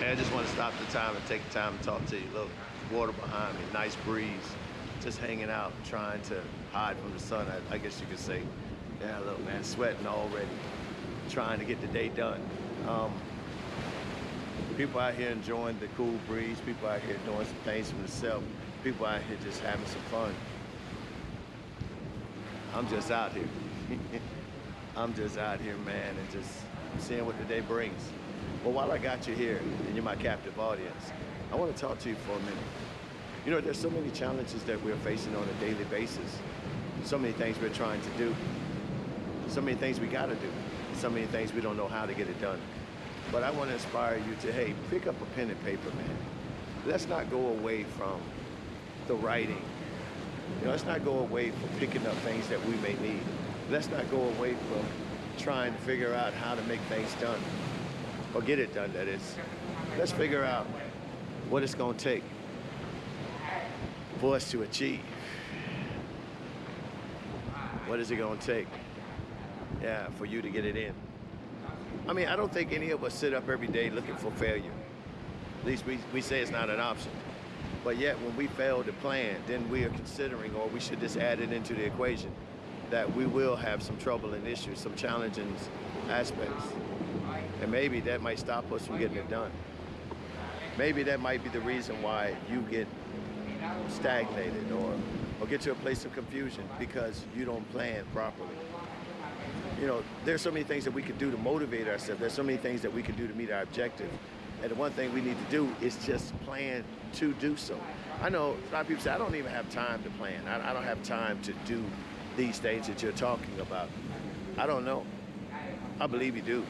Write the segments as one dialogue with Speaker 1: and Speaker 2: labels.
Speaker 1: Hey, I just want to stop the time and take the time to talk to you. Look, water behind me, nice breeze, just hanging out, trying to hide from the sun, I guess you could say. Yeah, look, man, sweating already, trying to get the day done. Um, People out here enjoying the cool breeze, people out here doing some things for themselves, people out here just having some fun. I'm just out here. I'm just out here, man, and just seeing what the day brings. Well, while I got you here, and you're my captive audience, I want to talk to you for a minute. You know, there's so many challenges that we're facing on a daily basis. So many things we're trying to do. So many things we got to do. So many things we don't know how to get it done. But I want to inspire you to, hey, pick up a pen and paper, man. Let's not go away from the writing. You know, let's not go away from picking up things that we may need. Let's not go away from trying to figure out how to make things done, or get it done, that is. Let's figure out what it's going to take for us to achieve. What is it going to take, yeah, for you to get it in? I mean, I don't think any of us sit up every day looking for failure. At least we say it's not an option. But yet, when we fail to plan, then we are considering, or we should just add it into the equation, that we will have some trouble and issues, some challenging aspects. And maybe that might stop us from getting it done. Maybe that might be the reason why you get stagnated or get to a place of confusion, because you don't plan properly. You know, there's so many things that we can do to motivate ourselves. There's so many things that we can do to meet our objective. And the one thing we need to do is just plan to do so. I know a lot of people say, I don't even have time to plan. I don't have time to do these things that you're talking about. I don't know. I believe you do.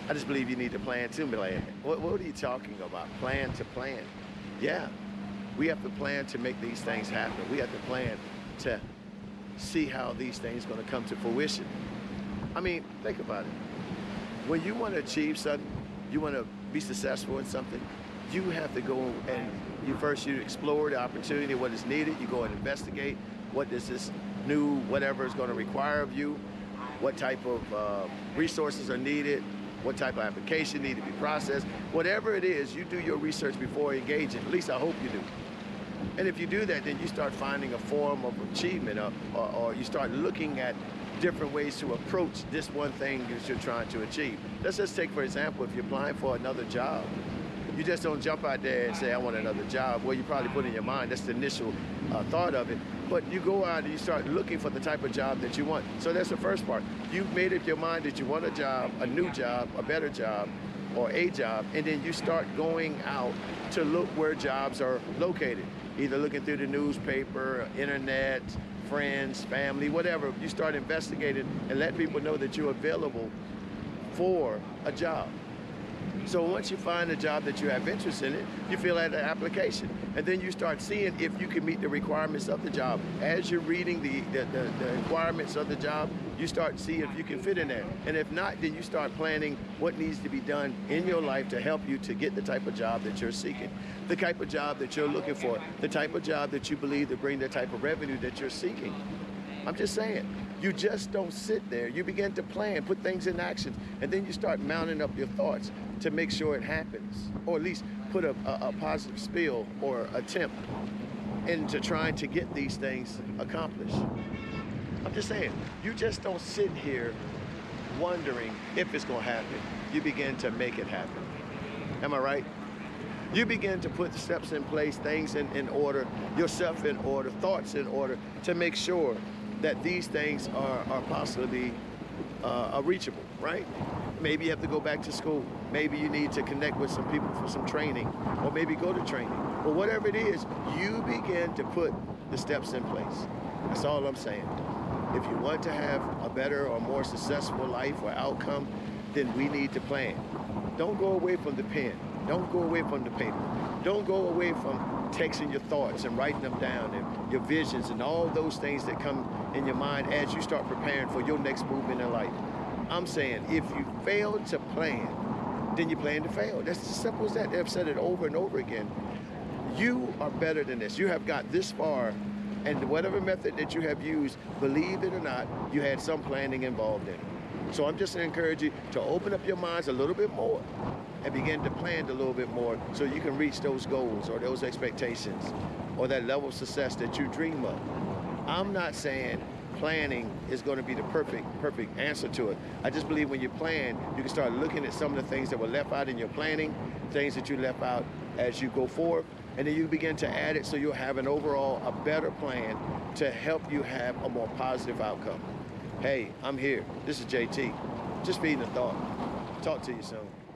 Speaker 1: I just believe you need to plan to plan. What are you talking about? Plan to plan. Yeah, we have to plan to make these things happen. We have to plan to see how these things are going to come to fruition. I mean, think about it. When you want to achieve something, you want to be successful in something, you have to go and you explore the opportunity, what is needed. You go and investigate what does this new whatever is going to require of you, what type of resources are needed, what type of application need to be processed. Whatever it is, you do your research before engaging. At least I hope you do. And if you do that, then you start finding a form of achievement, or you start looking at different ways to approach this one thing that you're trying to achieve. Let's just take, for example, if you're applying for another job, you just don't jump out there and say, I want another job. Well, you probably put in your mind, that's the initial thought of it. But you go out and you start looking for the type of job that you want. So that's the first part. You've made up your mind that you want a job, a new job, a better job, or a job, and then you start going out to look where jobs are located. Either looking through the newspaper, internet, friends, family, whatever. You start investigating and let people know that you're available for a job. So once you find a job that you have interest in it, you fill out the application. And then you start seeing if you can meet the requirements of the job. As you're reading the requirements of the job, you start to see if you can fit in there. And if not, then you start planning what needs to be done in your life to help you to get the type of job that you're seeking, the type of job that you're looking for, the type of job that you believe to bring the type of revenue that you're seeking. I'm just saying. You just don't sit there. You begin to plan, put things in action, and then you start mounting up your thoughts to make sure it happens, or at least put a positive spill or attempt into trying to get these things accomplished. I'm just saying, you just don't sit here wondering if it's going to happen. You begin to make it happen. Am I right? You begin to put the steps in place, things in order, yourself in order, thoughts in order, to make sure that these things are possibly reachable, right? Maybe you have to go back to school. Maybe you need to connect with some people for some training, or maybe go to training. But whatever it is, you begin to put the steps in place. That's all I'm saying. If you want to have a better or more successful life or outcome, then we need to plan. Don't go away from the pen. Don't go away from the paper. Don't go away from texting your thoughts and writing them down, and your visions and all those things that come in your mind as you start preparing for your next movement in life. I'm saying, if you fail to plan, then you plan to fail. That's as simple as that. They've said it over and over again. You are better than this. You have got this far, and whatever method that you have used, believe it or not, you had some planning involved in it. So I'm just going to encourage you to open up your minds a little bit more and begin to plan a little bit more so you can reach those goals or those expectations or that level of success that you dream of. I'm not saying planning is going to be the perfect answer to it. I just believe when you plan, you can start looking at some of the things that were left out in your planning, things that you left out as you go forward, and then you begin to add it so you'll have an overall, a better plan to help you have a more positive outcome. Hey, I'm here. This is JT. Just feeding the thought. Talk to you soon.